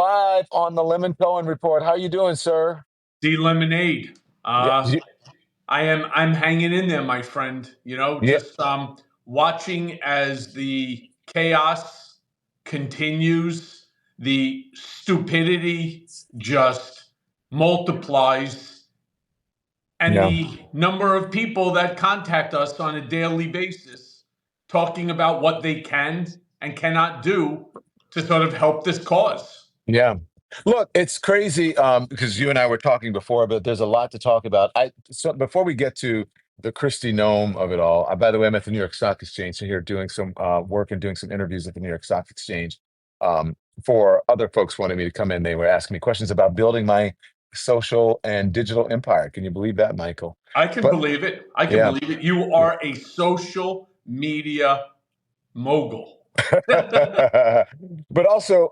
5 on the Lemon Cohen Report. How you doing, sir? The lemonade. Yeah, I'm hanging in there, my friend. yeah, Just watching as the chaos continues, the stupidity just multiplies, and yeah. the number of people that contact us on a daily basis talking about what they can and cannot do to sort of help this cause. Yeah. Look, it's crazy because you and I were talking before, but there's a lot to talk about. So before we get to the Christie Nome of it all, by the way, I'm at the New York Stock Exchange, so here doing some work and doing some interviews at the New York Stock Exchange. For other folks wanted me to come in, they were asking me questions about building my social and digital empire. Can you believe that, Michael? I can But believe it. I can yeah. believe it. You are a social media mogul. But also,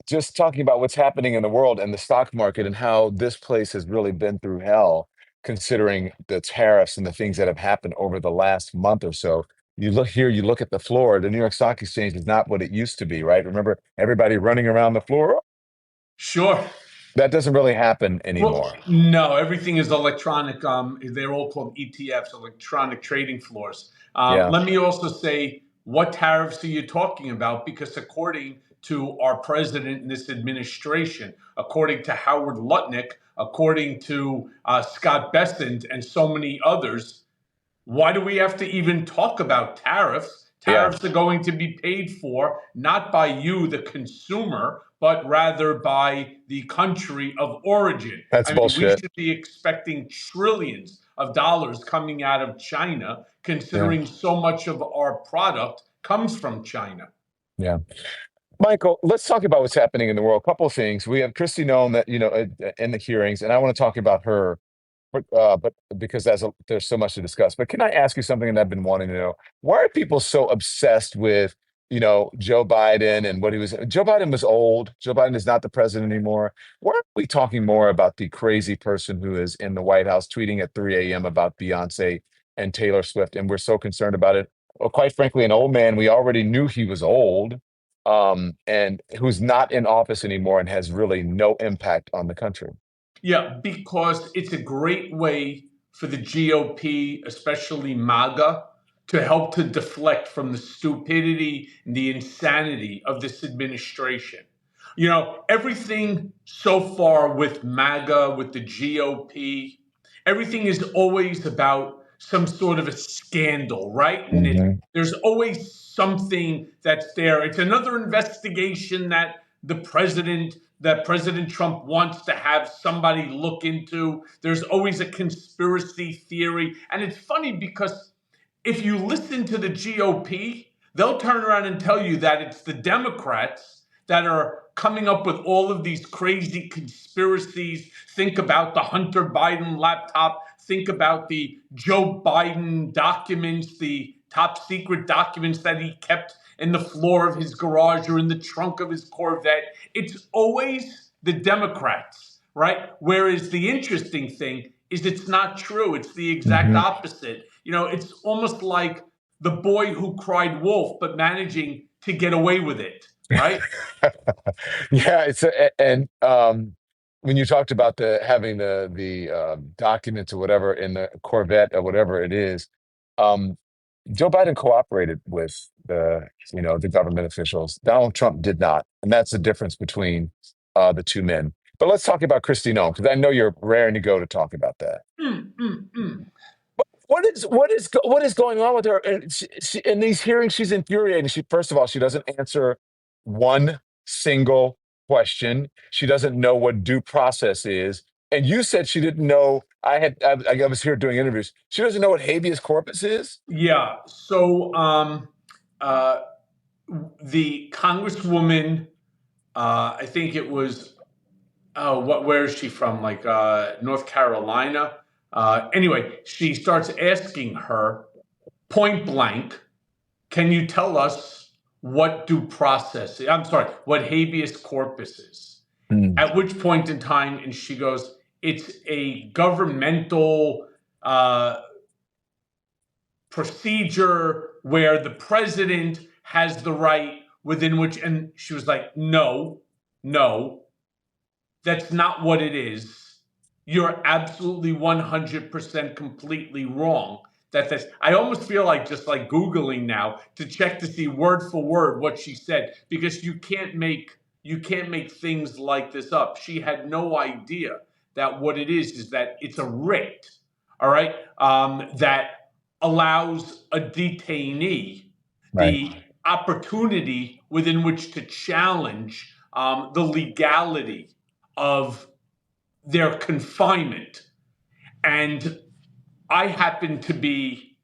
just talking about what's happening in the world and the stock market and how this place has really been through hell, considering the tariffs and the things that have happened over the last month or so. You look here, you look at the floor, the New York Stock Exchange is not what it used to be, right? Remember everybody running around the floor? Sure. That doesn't really happen Well, anymore. no, everything is electronic. They're all called ETFs, electronic trading floors. Yeah. Let me also say, what tariffs are you talking about? Because according to our president and this administration, according to Howard Lutnick, according to Scott Bessent, and so many others, why do we have to even talk about tariffs? Yeah. Tariffs are going to be paid for not by you, the consumer, but rather by the country of origin. That's I mean, we bullshit. should be expecting trillions of dollars coming out of China, Yeah. considering so much of our product comes from China. Yeah. Michael, let's talk about what's happening in the world. A couple of things. We have Christy Nome that, in the hearings, and I want to talk about her, but because there's so much to discuss. But can I ask you something that I've been wanting to know? Why are people so obsessed with, Joe Biden and what he was? Joe Biden was old. Joe Biden is not the president anymore. Why aren't we talking more about the crazy person who is in the White House tweeting at 3 a.m. about Beyonce and Taylor Swift, and we're so concerned about it? Well, quite frankly, an old man. We already knew he was old and who's not in office anymore and has really no impact on the country. Yeah, because it's a great way for the GOP, especially MAGA, to help to deflect from the stupidity and the insanity of this administration. Everything so far with MAGA, with the GOP, everything is always about some sort of a scandal, right? And Hmm. there's always something that's there. It's another investigation that President Trump wants to have somebody look into. There's always a conspiracy theory. And it's funny because if you listen to the GOP, they'll turn around and tell you that it's the Democrats that are coming up with all of these crazy conspiracies. Think about the Hunter Biden laptop. Think about the Joe Biden documents, the top secret documents that he kept in the floor of his garage or in the trunk of his Corvette. It's always the Democrats, right? Whereas the interesting thing is it's not true. It's the exact Hmm. opposite. It's almost like the boy who cried wolf, but managing to get away with it, right? Yeah, and when you talked about the having the documents or whatever in the Corvette or whatever it is, um, Joe Biden cooperated with the government officials. Donald Trump did not, and that's the difference between the two men. But let's talk about Kristi Noem because I know you're raring to go to talk about that. Mm, mm, mm. What is going on with her? And in these hearings, she's infuriating. First of all, she doesn't answer one single question. She doesn't know what due process is. And you said she didn't know. I was here doing interviews. She doesn't know what habeas corpus is. Yeah. So uh, the Congresswoman, I think it was, where is she from? Like North Carolina. Anyway, she starts asking her point blank, can you tell us what due process is? I'm sorry, what habeas corpus is? Hmm. At which point in time, and she goes, it's a governmental procedure where the president has the right within which, and she was like, no, No, that's not what it is. You're absolutely 100% completely wrong. That's I almost feel like just like Googling now to check to see word for word what she said, because you can't make things like this up. She had no idea that what it is that it's a writ, all right, that allows a detainee Right. the opportunity within which to challenge the legality of their confinement. And I happen to be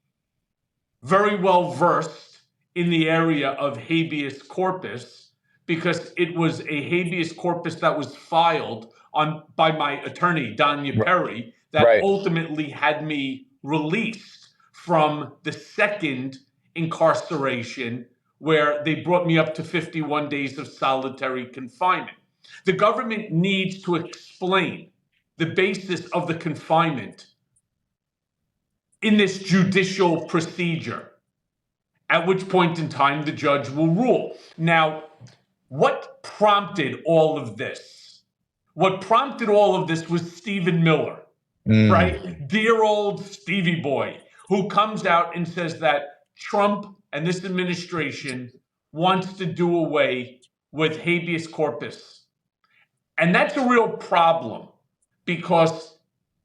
very well versed in the area of habeas corpus because it was a habeas corpus that was filed on by my attorney, Danya R- Perry, that Right. ultimately had me released from the second incarceration, where they brought me up to 51 days of solitary confinement. The government needs to explain the basis of the confinement in this judicial procedure, at which point in time the judge will rule. Now, what prompted all of this? What prompted all of this was Stephen Miller, Mm. right? Dear old Stevie boy, who comes out and says that Trump and this administration wants to do away with habeas corpus. And that's a real problem, because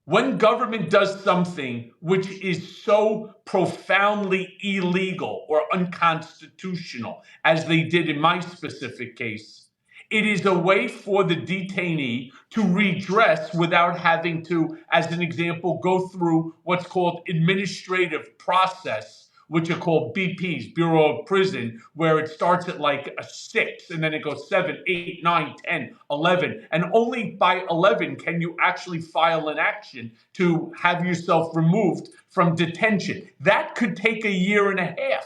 when government does something which is so profoundly illegal or unconstitutional, as they did in my specific case, it is a way for the detainee to redress without having to, as an example, go through what's called administrative process, which are called BPs, Bureau of Prison, where it starts at like a 6 and then it goes 7, 8, 9, 10, 11. And only by 11 can you actually file an action to have yourself removed from detention. That could take a year and a half.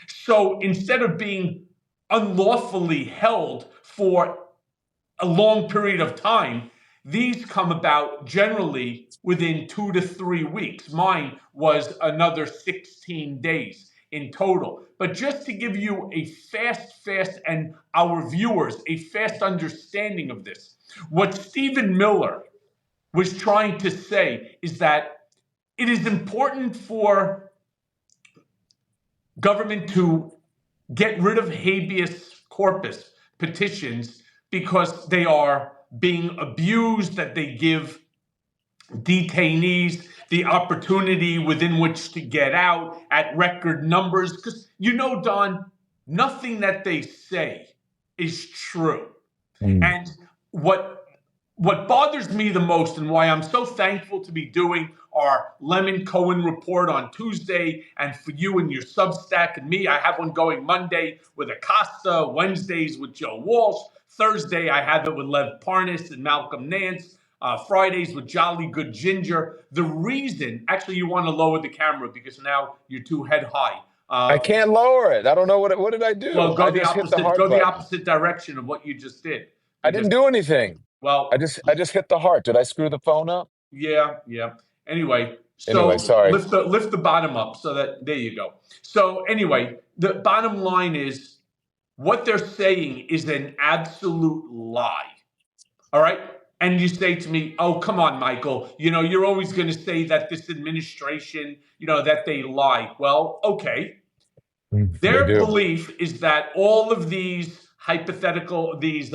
So instead of being unlawfully held for a long period of time, these come about generally within 2 to 3 weeks. Mine was another 16 days in total. But just to give you a fast, and our viewers a fast understanding of this, what Stephen Miller was trying to say is that it is important for government to get rid of habeas corpus petitions because they are being abused, that they give detainees the opportunity within which to get out at record numbers. Because, Don, nothing that they say is true. Mm. And what bothers me the most, and why I'm so thankful to be doing our Lemon Cohen report on Tuesday, and for you and your Substack and me, I have one going Monday with Acosta, Wednesdays with Joe Walsh, Thursday I have it with Lev Parnas and Malcolm Nance, Fridays with Jolly Good Ginger. The reason, actually, you want to lower the camera because now you're too head high. I can't lower it. I don't know what did I do? Well, I just hit the heart go the button. opposite direction of what you just did, I because didn't do anything. I well, just hit the heart. Did I screw the phone up? yeah. Anyway, Anyway, so sorry. lift the bottom up so that there you go. So anyway, the bottom line is what they're saying is an absolute lie. All right? And you say to me, "Oh, come on, Michael. You're always going to say that this administration, that they lie." Well, okay. They Their do. belief is that all of these hypothetical, these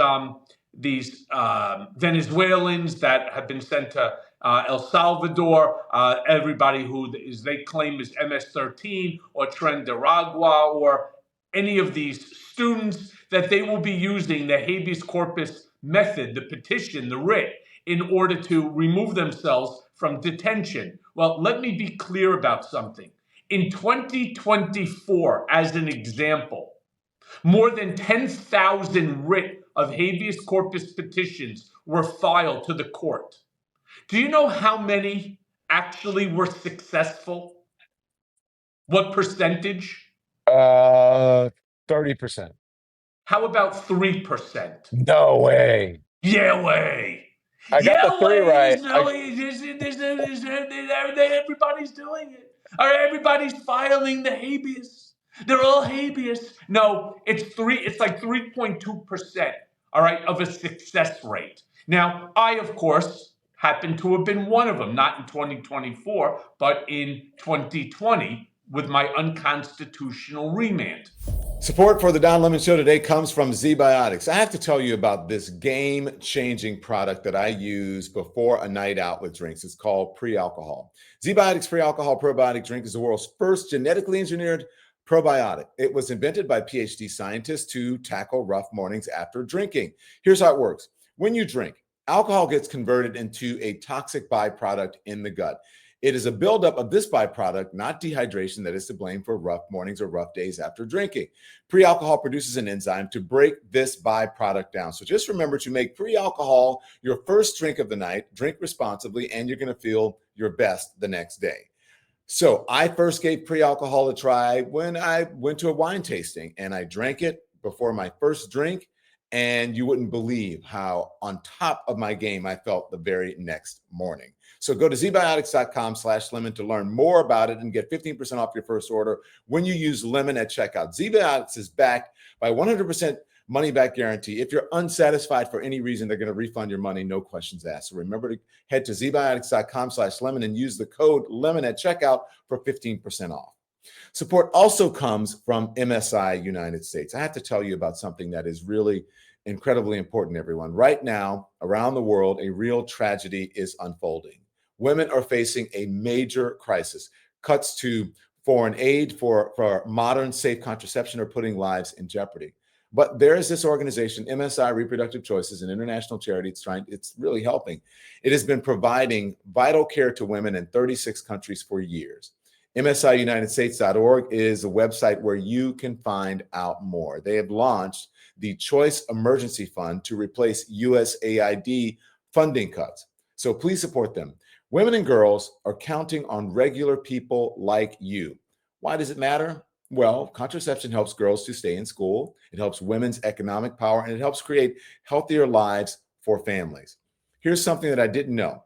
Venezuelans that have been sent to El Salvador, everybody who is they claim is MS-13 or Trendaragua or any of these students, that they will be using the habeas corpus method, the petition, the writ, in order to remove themselves from detention. Well, let me be clear about something. In 2024, as an example, more than 10,000 writ of habeas corpus petitions were filed to the court. Do you know how many actually were successful? What percentage? 30%. How about 3%? No way. Yeah, way. I got the Yeah, three way. right. There's no way. Everybody's doing it. Or everybody's filing the habeas. They're all habeas. No, it's like 3.2% all right, of a success rate. Now, I, of course, happen to have been one of them, not in 2024, but in 2020 with my unconstitutional remand. Support for the Don Lemon Show today comes from ZBiotics. I have to tell you about this game-changing product that I use before a night out with drinks. It's called pre-alcohol. ZBiotics pre-alcohol probiotic drink is the world's first genetically engineered probiotic. It was invented by PhD scientists to tackle rough mornings after drinking. Here's how it works. When you drink, alcohol gets converted into a toxic byproduct in the gut. It is a buildup of this byproduct, not dehydration, that is to blame for rough mornings or rough days after drinking. Pre-alcohol produces an enzyme to break this byproduct down. So just remember to make pre-alcohol your first drink of the night, drink responsibly, and you're going to feel your best the next day. So I first gave pre-alcohol a try when I went to a wine tasting, and I drank it before my first drink, and you wouldn't believe how on top of my game I felt the very next morning. So go to zbiotics.com/lemon to learn more about it and get 15% off your first order when you use lemon at checkout. ZBiotics is backed by 100% money back guarantee. If you're unsatisfied for any reason, they're going to refund your money, no questions asked. So remember to head to zbiotics.com/lemon and use the code lemon at checkout for 15% off. Support also comes from MSI United States. I have to tell you about something that is really incredibly important, everyone. Right now, around the world, a real tragedy is unfolding. Women are facing a major crisis. Cuts to foreign aid for modern safe contraception are putting lives in jeopardy. But there is this organization, MSI Reproductive Choices, an international charity. It's really helping. It has been providing vital care to women in 36 countries for years. MSIUnitedStates.org is a website where you can find out more. They have launched the Choice Emergency Fund to replace USAID funding cuts. So please support them. Women and girls are counting on regular people like you. Why does it matter? Well, contraception helps girls to stay in school. It helps women's economic power, and it helps create healthier lives for families. Here's something that I didn't know,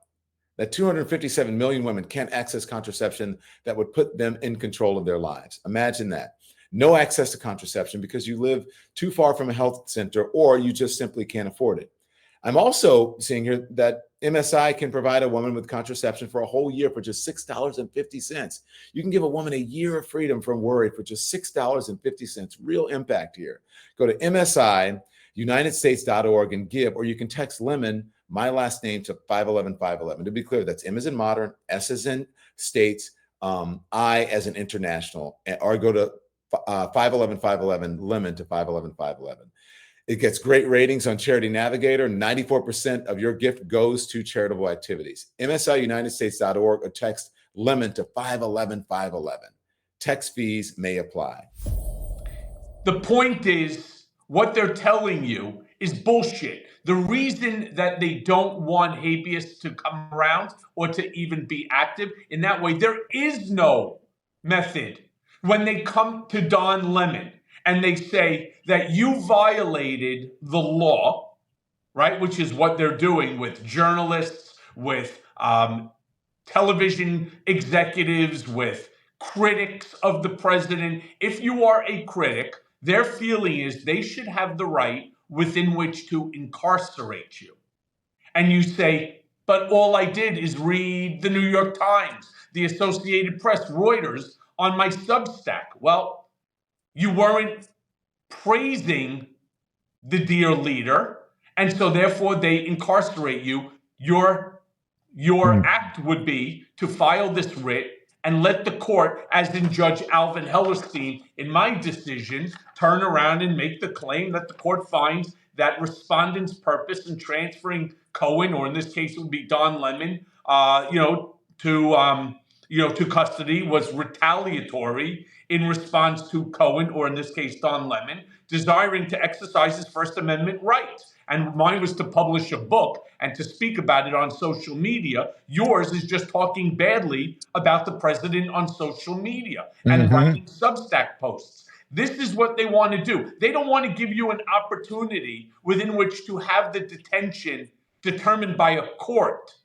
that 257 million women can't access contraception that would put them in control of their lives. Imagine that. No access to contraception because you live too far from a health center or you just simply can't afford it. I'm also seeing here that MSI can provide a woman with contraception for a whole year for just $6.50. You can give a woman a year of freedom from worry for just $6.50. Real impact here. Go to MSIUnitedStates.org and give, or you can text Lemon, my last name, to 511-511. To be clear, that's M as in modern, S as in states, I as in international, or go to 511-511, Lemon to 511-511. It gets great ratings on Charity Navigator. 94% of your gift goes to charitable activities. MSIUnitedStates.org or text Lemon to 511-511. Text fees may apply. The point is, what they're telling you is bullshit. The reason that they don't want habeas to come around or to even be active in that way, there is no method. When they come to Don Lemon and they say that you violated the law, right, which is what they're doing with journalists, with television executives, with critics of the president. If you are a critic, their feeling is they should have the right within which to incarcerate you. And you say, but all I did is read the New York Times, the Associated Press, Reuters on my Substack. Well, you weren't praising the dear leader, and so therefore they incarcerate you. Your act would be to file this writ and let the court, as in Judge Alvin Hellerstein in my decision, turn around and make the claim that the court finds that respondent's purpose in transferring Cohen, or in this case it would be Don Lemon, to custody was retaliatory in response to Cohen, or in this case Don Lemon, desiring to exercise his First Amendment rights. And mine was to publish a book and to speak about it on social media. Yours is just talking badly about the president on social media and writing Substack posts. This is what they want to do. They don't want to give you an opportunity within which to have the detention determined by a court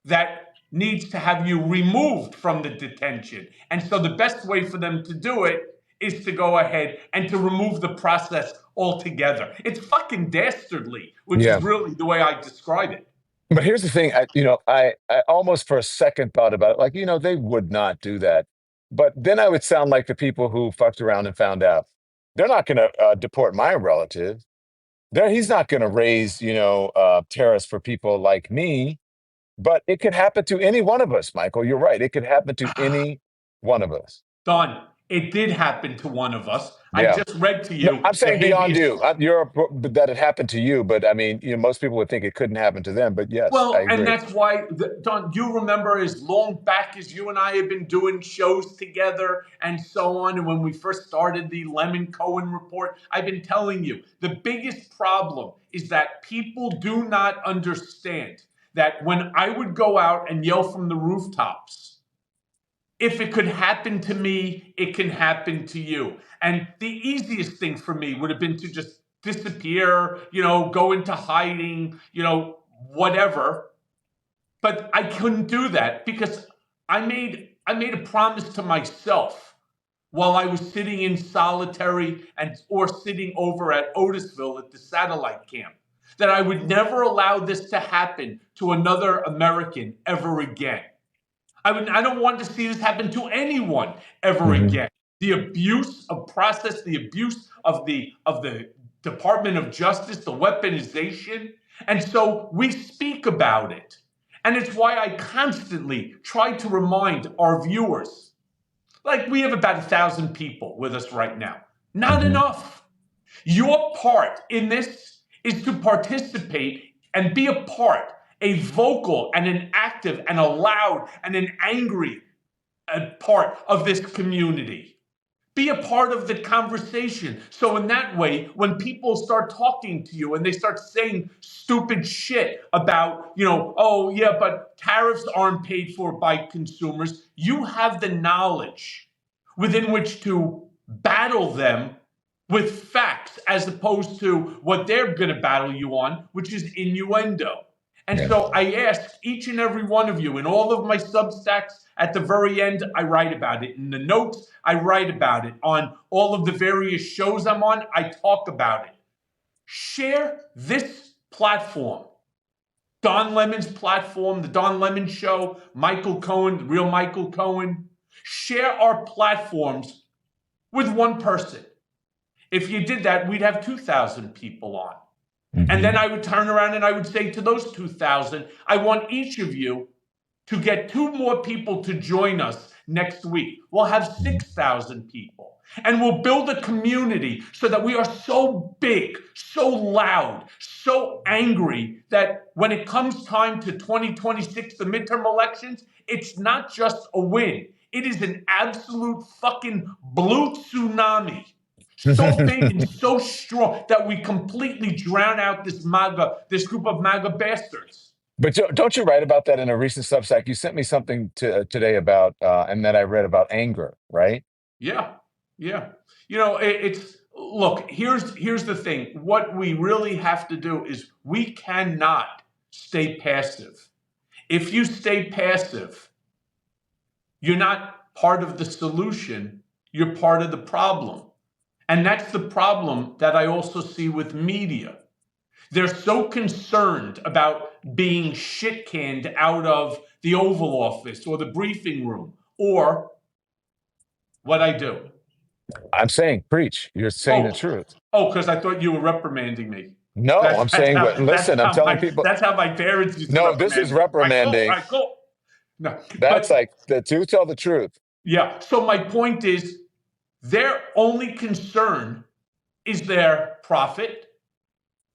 that needs to have you removed from the detention. And so the best way for them to do it is to go ahead and to remove the process altogether. It's fucking dastardly, which is Yeah. really the way I describe it. But here's the thing, I almost for a second thought about it, like, they would not do that. But then I would sound like the people who fucked around and found out. They're not going to deport my relative. He's not going to raise, tariffs for people like me. But it could happen to any one of us, Michael. You're right. It could happen to any one of us. Don, it did happen to one of us. I Yeah. just read to No, you I'm the saying beyond habeas. you. That it happened to you, but I mean, most people would think it couldn't happen to them. But yes, I Well, and agree. that's why, Don, you remember as long back as you and I have been doing shows together and so on. And when we first started the Lemon Cohen Report, I've been telling you the biggest problem is that people do not understand that when I would go out and yell from the rooftops, if it could happen to me, it can happen to you. And the easiest thing for me would have been to just disappear, go into hiding, whatever. But I couldn't do that because I made a promise to myself while I was sitting in solitary or sitting over at Otisville at the satellite camp that I would never allow this to happen to another American ever again. I don't want to see this happen to anyone ever Hmm. again. The abuse of process, the abuse of the Department of Justice, the weaponization, and so we speak about it. And it's why I constantly try to remind our viewers, like we have about 1,000 people with us right now. Not Hmm. enough. Your part in this is to participate and be a part, a vocal and an active and a loud and an angry part of this community. Be a part of the conversation. So in that way, when people start talking to you and they start saying stupid shit about, oh yeah, but tariffs aren't paid for by consumers, you have the knowledge within which to battle them with facts as opposed to what they're going to battle you on, which is innuendo. And Yeah. so I ask each and every one of you in all of my Substacks, at the very end, I write about it. In the notes, I write about it. On all of the various shows I'm on, I talk about it. Share this platform. Don Lemon's platform, the Don Lemon Show, Michael Cohen, the real Michael Cohen. Share our platforms with one person. If you did that, we'd have 2,000 people on. And Hmm. then I would turn around and I would say to those 2,000, I want each of you to get 2 more people to join us next week. We'll have 6,000 people. And we'll build a community so that we are so big, so loud, so angry that when it comes time to 2026, the midterm elections, it's not just a win. It is an absolute fucking blue tsunami. So big and so strong that we completely drown out this group of MAGA bastards. But don't you write about that in a recent Substack? You sent me something today about, and that I read about anger, right? Yeah, yeah. It's look. Here's the thing. What we really have to do is we cannot stay passive. If you stay passive, you're not part of the solution. You're part of the problem, and that's the problem that I also see with media. They're so concerned about being shit canned out of the Oval Office or the briefing room or what I do. I'm saying preach. You're saying the Oh, truth. because I thought you were reprimanding me. No, I'm saying what. Listen, I'm telling people. That's how my parents used to No, this is reprimand me. Right, cool, reprimanding. right, cool. No, That's but like the to tell the truth. yeah. So my point is, their only concern is their profit.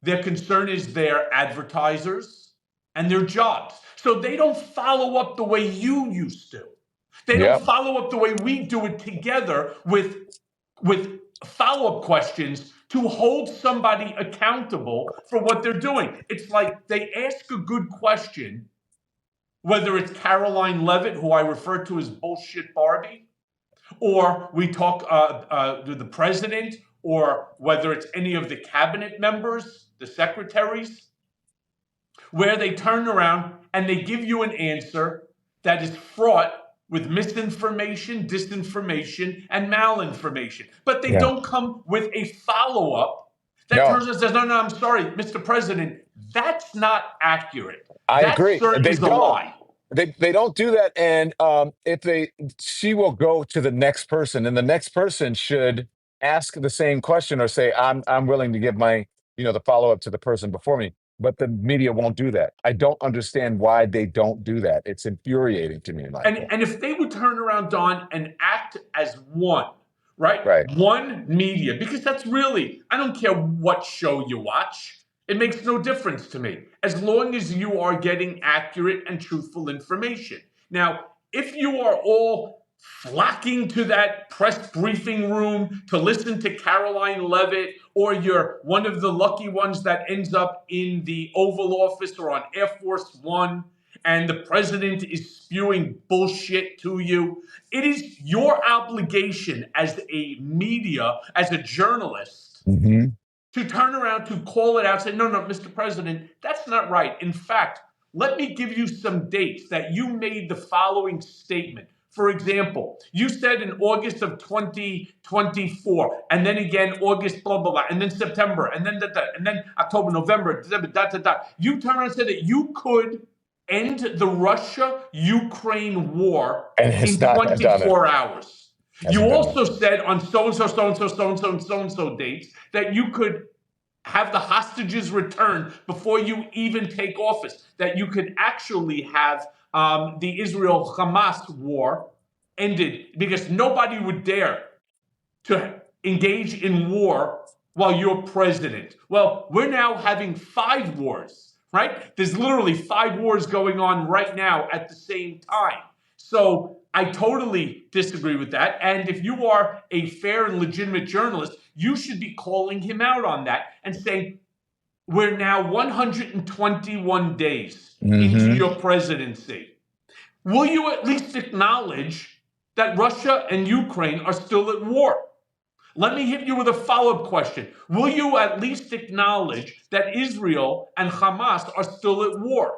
Their concern is their advertisers and their jobs. So they don't follow up the way you used to. They don't Yeah. follow up the way we do it together with follow-up questions to hold somebody accountable for what they're doing. It's like they ask a good question, whether it's Caroline Levitt, who I refer to as bullshit Barbie, or we talk to the president, or whether it's any of the cabinet members, the secretaries, where they turn around and they give you an answer that is fraught with misinformation, disinformation, and malinformation. But they Yeah. don't come with a follow up that No, turns and says, no, I'm sorry, Mr. President, that's not accurate. I That, agree. sir, They is a don't. lie. They don't do that. And she will go to the next person, and the next person should ask the same question or say, I'm willing to give my, the follow up to the person before me. But the media won't do that. I don't understand why they don't do that. It's infuriating to me, Michael. And if they would turn around, Don, and act as one, right? Right. One media, because that's really, I don't care what show you watch. It makes no difference to me, as long as you are getting accurate and truthful information. Now, if you are all flocking to that press briefing room to listen to Caroline Levitt, or you're one of the lucky ones that ends up in the Oval Office or on Air Force One, and the president is spewing bullshit to you, it is your obligation as a media, as a journalist, to turn around, to call it out, say, no, Mr. President, that's not right. In fact, let me give you some dates that you made the following statement. For example, you said in August of 2024, and then again August, blah, blah, blah, and then September, and then and then October, November, You turned around and said that you could end the Russia-Ukraine war And in it's not done it. 24 hours. You Hasn't done also said on so-and-so, so-and-so, so-and-so, and so-and-so dates that you could have the hostages returned before you even take office, that you could actually have the Israel-Hamas war ended, because nobody would dare to engage in war while you're president. Well, we're now having 5 wars, right? There's literally 5 wars going on right now at the same time. So I totally disagree with that. And if you are a fair and legitimate journalist, you should be calling him out on that and saying, we're now 121 days into your presidency. Will you at least acknowledge that Russia and Ukraine are still at war? Let me hit you with a follow-up question. Will you at least acknowledge that Israel and Hamas are still at war?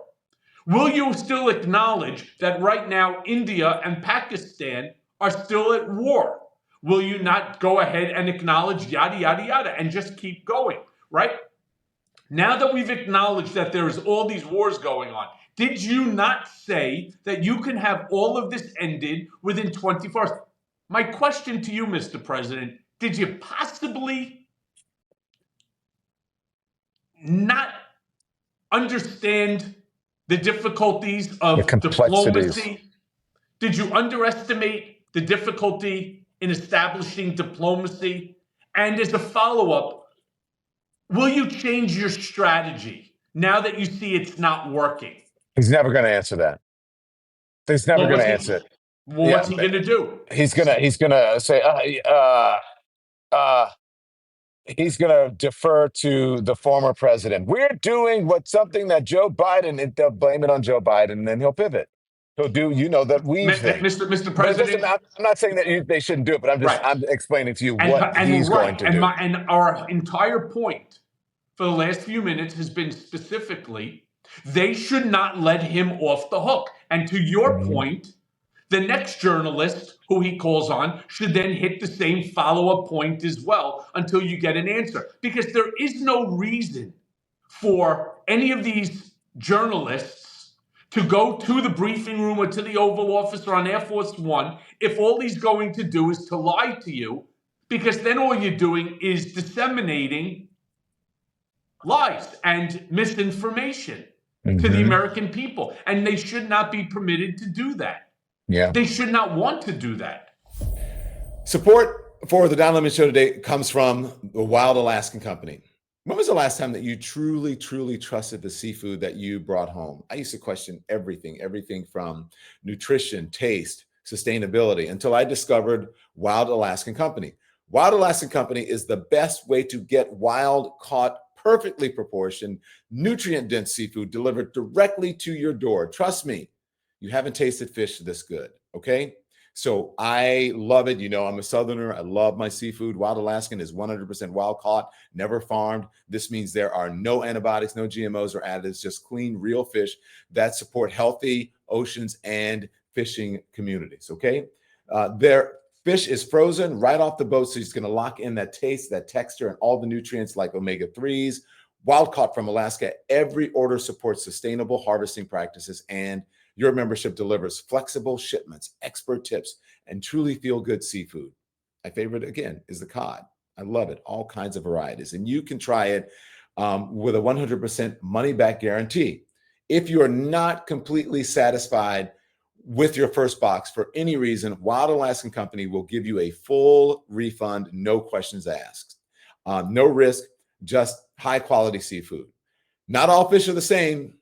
Will you still acknowledge that right now India and Pakistan are still at war? Will you not go ahead and acknowledge yada, yada, yada, and just keep going, right? Now that we've acknowledged that there's all these wars going on, did you not say that you can have all of this ended within 24 hours? My question to you, Mr. President, did you possibly not understand the difficulties The of complexities. diplomacy? Did you underestimate the difficulty in establishing diplomacy? And as a follow-up, will you change your strategy now that you see it's not working? He's never going to answer that. He's never going to answer it. Well, what's he going to do? He's gonna say, he's going to defer to the former president. We're doing something that Joe Biden, and they'll blame it on Joe Biden, and then he'll pivot. He'll do, that weave thing. Mr. President, I'm not saying that they shouldn't do it, but I'm explaining to you what he's going to do. And our entire point for the last few minutes has been specifically, they should not let him off the hook. And to your point, the next journalist who he calls on should then hit the same follow-up point as well until you get an answer. Because there is no reason for any of these journalists to go to the briefing room or to the Oval Office or on Air Force One if all he's going to do is to lie to you, because then all you're doing is disseminating lies and misinformation to the American people. And they should not be permitted to do that. Yeah. They should not want to do that. Support for the Don Lemon Show today comes from the Wild Alaskan Company. When was the last time that you truly, truly trusted the seafood that you brought home? I used to question everything from nutrition, taste, sustainability, until I discovered Wild Alaskan Company. Wild Alaskan Company is the best way to get wild, caught, perfectly proportioned, nutrient-dense seafood delivered directly to your door. Trust me, you haven't tasted fish this good, okay? So I love it. I'm a Southerner. I love my seafood. Wild Alaskan is 100% wild caught, never farmed. This means there are no antibiotics, no GMOs or additives, just clean, real fish that support healthy oceans and fishing communities, okay? Their Fish is frozen right off the boat, so it's going to lock in that taste, that texture, and all the nutrients like omega-3s. Wild caught from Alaska. Every order supports sustainable harvesting practices, and your membership delivers flexible shipments, expert tips, and truly feel-good seafood. My favorite, again, is the cod. I love it. All kinds of varieties. And you can try it with a 100% money-back guarantee. If you are not completely satisfied with your first box for any reason, Wild Alaskan Company will give you a full refund, no questions asked. No risk, just high-quality seafood. Not all fish are the same.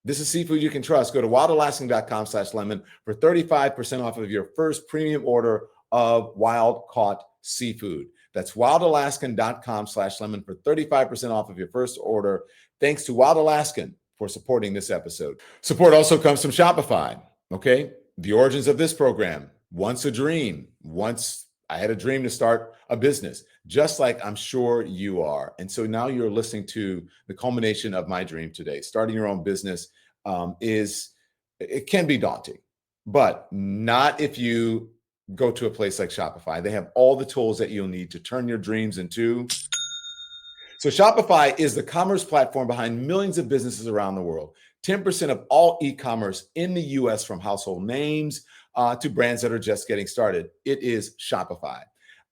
This is seafood you can trust. Go to wildalaskan.com/lemon for 35% off of your first premium order of wild-caught seafood. That's wildalaskan.com/lemon for 35% off of your first order. Thanks to Wild Alaskan for supporting this episode. Support also comes from Shopify. Okay, the origins of this program. Once a dream. Once I had a dream to start a business, just like I'm sure you are. And so now you're listening to the culmination of my dream today. Starting your own business it can be daunting, but not if you go to a place like Shopify. They have all the tools that you'll need to turn your dreams into. So Shopify is the commerce platform behind millions of businesses around the world. 10% of all e-commerce in the US, from household names to brands that are just getting started. It is Shopify.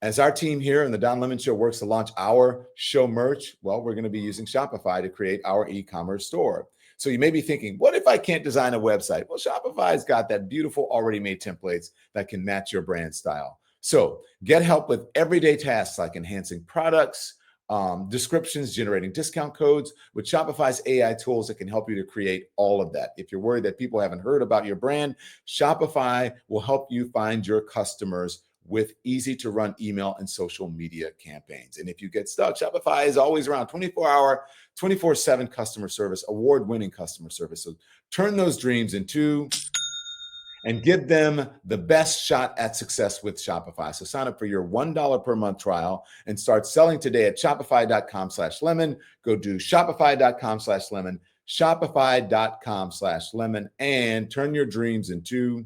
As our team here in the Don Lemon Show works to launch our show merch, well, we're going to be using Shopify to create our e-commerce store. So you may be thinking, what if I can't design a website? Well, Shopify's got that beautiful already made templates that can match your brand style. So get help with everyday tasks like enhancing products, descriptions, generating discount codes with Shopify's AI tools that can help you to create all of that. If you're worried that people haven't heard about your brand, Shopify will help you find your customers with easy to run email and social media campaigns. And if you get stuck, Shopify is always around 24-hour, 24/7 customer service, award-winning customer service. So turn those dreams into and give them the best shot at success with Shopify. So sign up for your $1 per month trial and start selling today at shopify.com/lemon. Go to shopify.com/lemon, shopify.com/lemon, and turn your dreams into.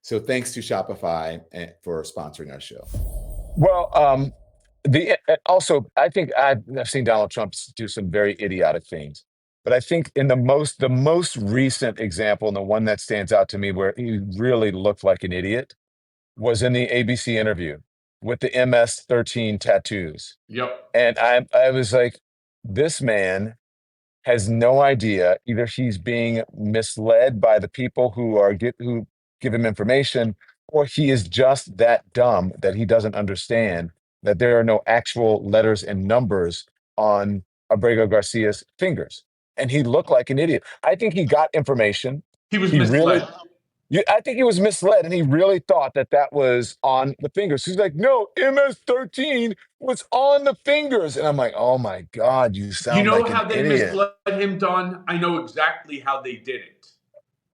So thanks to Shopify for sponsoring our show. Well, also, I think I've seen Donald Trump do some very idiotic things. But I think in the most recent example, and the one that stands out to me where he really looked like an idiot, was in the ABC interview with the MS-13 tattoos. Yep. And I was like, this man has no idea. Either he's being misled by the people who give him information, or he is just that dumb that he doesn't understand that there are no actual letters and numbers on Abrego Garcia's fingers. And he looked like an idiot. I think he got information. He was misled. I think he was misled, and he really thought that was on the fingers. He's like, no, MS-13 was on the fingers. And I'm like, oh my God, you sound like an idiot. You know how they misled him, Don? I know exactly how they did it.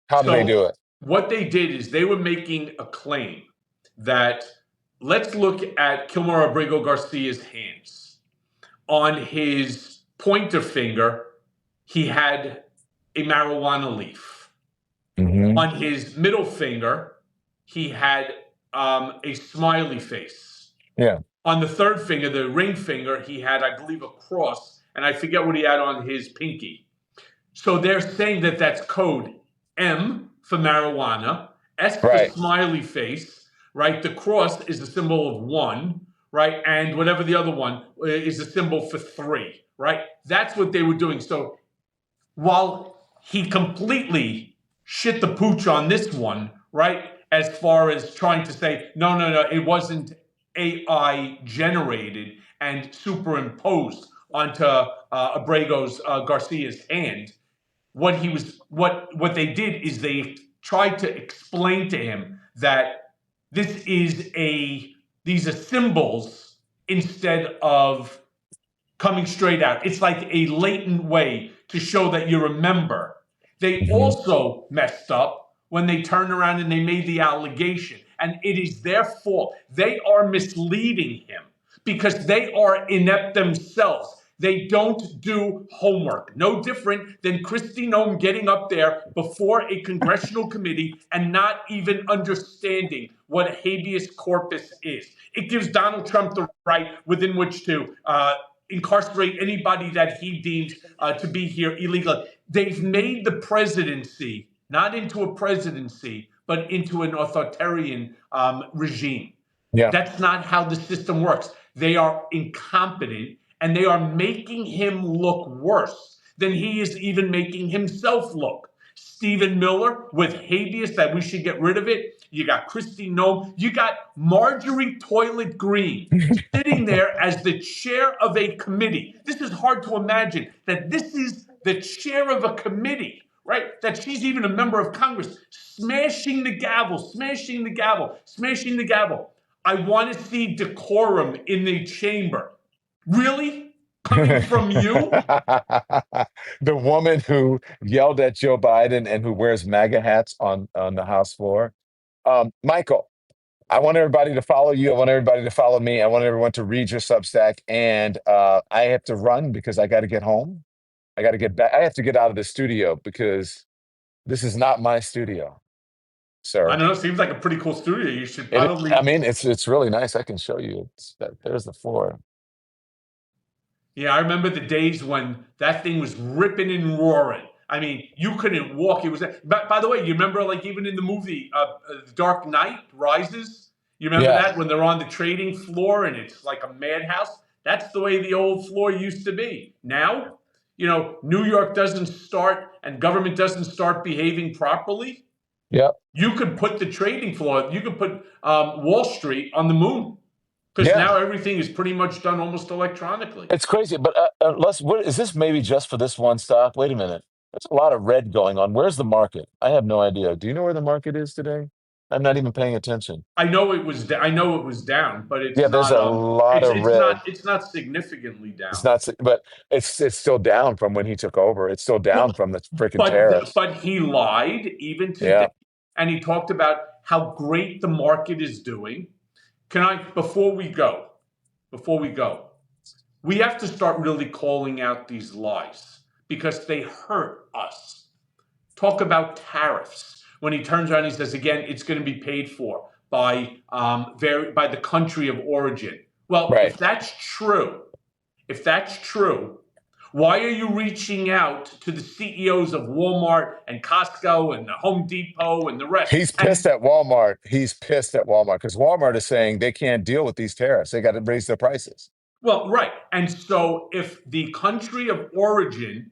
How did they do it? What they did is they were making a claim that, let's look at Kilmer Abrego Garcia's hands. On his pointer finger, he had a marijuana leaf. Mm-hmm. On his middle finger, he had a smiley face. Yeah. On the third finger, the ring finger, he had, I believe, a cross, and I forget what he had on his pinky. So they're saying that that's code. M for marijuana, S for smiley face, right? The cross is the symbol of 1, right? And whatever the other one is the symbol for 3, right? That's what they were doing. So while he completely shit the pooch on this one, right? As far as trying to say, no, it wasn't AI generated and superimposed onto Abrego Garcia's hand. What they did is they tried to explain to him that these are symbols instead of coming straight out. It's like a latent way to show that you remember. They also messed up when they turned around and they made the allegation, and it is their fault. They are misleading him because they are inept themselves. They don't do homework. No different than Kristi Noem getting up there before a congressional committee and not even understanding what habeas corpus is. It gives Donald Trump the right within which to incarcerate anybody that he deems to be here illegally. They've made the presidency not into a presidency, but into an authoritarian regime. Yeah. That's not how the system works. They are incompetent, and they are making him look worse than he is even making himself look. Stephen Miller with habeas, that we should get rid of it. You got Kristi Noem. You got Marjorie Toilet Green sitting there as the chair of a committee. This is hard to imagine that this is the chair of a committee, right? That she's even a member of Congress, smashing the gavel, smashing the gavel, smashing the gavel. I want to see decorum in the chamber. Really? Coming from you? The woman who yelled at Joe Biden and who wears MAGA hats on the House floor. Michael, I want everybody to follow you. I want everybody to follow me. I want everyone to read your Substack. And I have to run because I got to get home. I got to get back. I have to get out of the studio because this is not my studio, sir. I don't know. It seems like a pretty cool studio. You should It- probably. I mean, it's really nice. I can show you. There's the floor. Yeah, I remember the days when that thing was ripping and roaring. I mean, you couldn't walk. It was. By the way, you remember, like, even in the movie Dark Knight Rises, you remember Yeah. that when they're on the trading floor and it's like a madhouse? That's the way the old floor used to be. Now, you know, New York doesn't start and government doesn't start behaving properly. Yep. You could put the trading floor, you could put Wall Street on the moon. Because Yeah. now everything is pretty much done almost electronically. It's crazy, but what is this? Maybe just for this one stock? Wait a minute. There's a lot of red going on. Where's the market? I have no idea. Do you know where the market is today? I'm not even paying attention. I know it was down, but it's Yeah, there's not. a lot of red. It's not significantly down. It's not, but it's still down from when he took over. It's still down from the freaking tariffs. But he lied even today, Yeah. and he talked about how great the market is doing. Before we go, we have to start really calling out these lies because they hurt us. Talk about tariffs. When he turns around, he says, again, it's going to be paid for by the country of origin. Well, Right. if that's true, why are you reaching out to the CEOs of Walmart and Costco and the Home Depot and the rest? He's pissed at Walmart. He's pissed at Walmart because Walmart is saying they can't deal with these tariffs. They got to raise their prices. Well, right. And so if the country of origin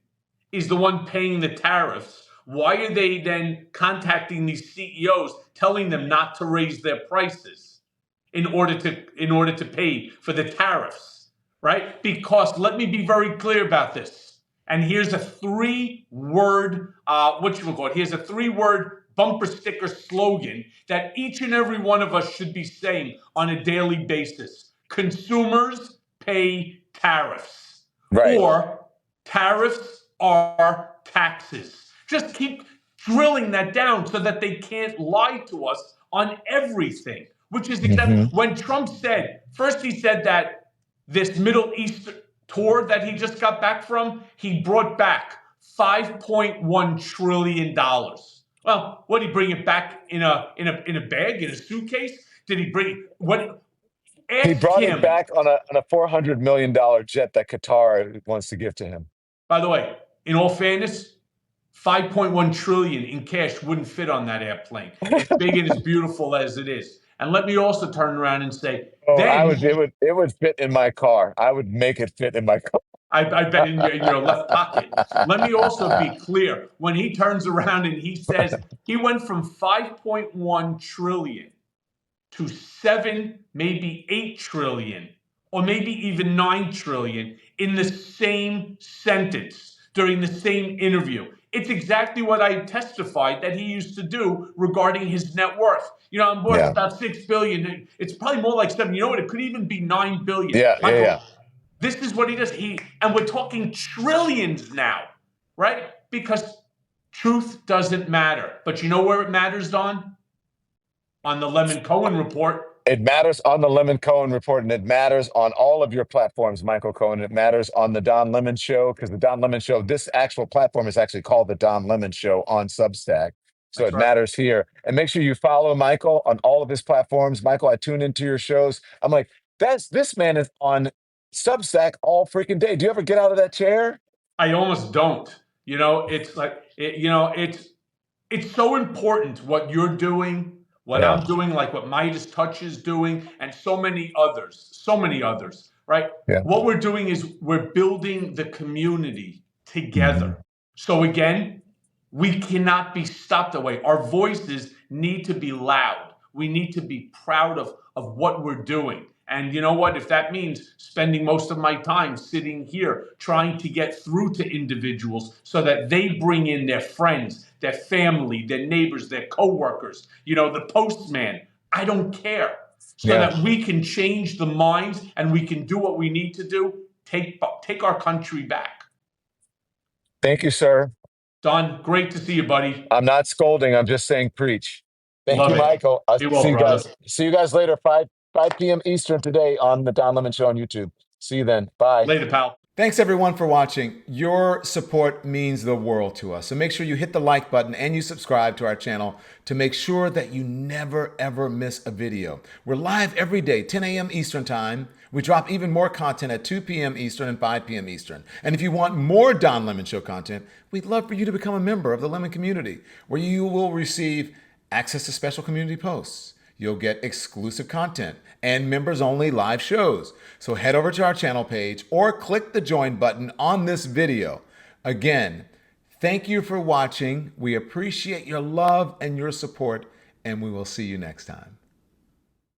is the one paying the tariffs, why are they then contacting these CEOs telling them not to raise their prices in order to pay for the tariffs? Right? Because let me be very clear about this. And here's a three-word, here's a three-word bumper sticker slogan that each and every one of us should be saying on a daily basis. Consumers pay tariffs. Right. Or tariffs are taxes. Just keep drilling that down so that they can't lie to us on everything, which is exactly when Trump said, first he said that this Middle East tour that he just got back from, he brought back $5.1 trillion. Well, what did he bring it back in a bag, in a suitcase? Did he bring what? He brought it back on a $400 million jet that Qatar wants to give to him. By the way, in all fairness, 5.1 trillion in cash wouldn't fit on that airplane. As big and as beautiful as it is. And let me also turn around and say, it would fit in my car. I would make it fit in my car. I bet in your left pocket. Let me also be clear. When he turns around and he says he went from 5.1 trillion to 7, maybe 8 trillion, or maybe even 9 trillion in the same sentence during the same interview. It's exactly what I testified that he used to do regarding his net worth. You know, I'm worth about 6 billion. It's probably more like 7. You know what? It could even be 9 billion. Yeah. This is what he does. And we're talking trillions now, right? Because truth doesn't matter. But you know where it matters, Don? On the Lemon Cohen Report. It matters on the Lemon Cohen Report, and it matters on all of your platforms, Michael Cohen. It matters on the Don Lemon Show, because the Don Lemon Show, this actual platform is actually called the Don Lemon Show on Substack. So That's it right. matters here. And make sure you follow Michael on all of his platforms. Michael, I tune into your shows. I'm like, this man is on Substack all freaking day. Do you ever get out of that chair? I almost don't. You know, it's like, it's so important what you're doing, what Yeah. I'm doing, like what Midas Touch is doing, and so many others, right? Yeah. What we're doing is we're building the community together. Mhm. So again, we cannot be stopped away. Our voices need to be loud. We need to be proud of what we're doing. And you know what? If that means spending most of my time sitting here trying to get through to individuals so that they bring in their friends, their family, their neighbors, their coworkers, the postman, I don't care. So Yeah. that we can change the minds and we can do what we need to do, take our country back. Thank you, sir. Don, great to see you, buddy. I'm not scolding. I'm just saying preach. Thank Love you, it. Michael. I'll Be see well, you brother. guys. See you guys later, 5 p.m. Eastern today on the Don Lemon Show on YouTube. See you then. Bye. Later, pal. Thanks everyone for watching. Your support means the world to us. So make sure you hit the like button and you subscribe to our channel to make sure that you never ever miss a video. We're live every day, 10 a.m. Eastern time. We drop even more content at 2 p.m. Eastern and 5 p.m. Eastern. And if you want more Don Lemon Show content, we'd love for you to become a member of the Lemon community, where you will receive access to special community posts. You'll get exclusive content and members-only live shows. So head over to our channel page or click the join button on this video. Again, thank you for watching. We appreciate your love and your support, and we will see you next time.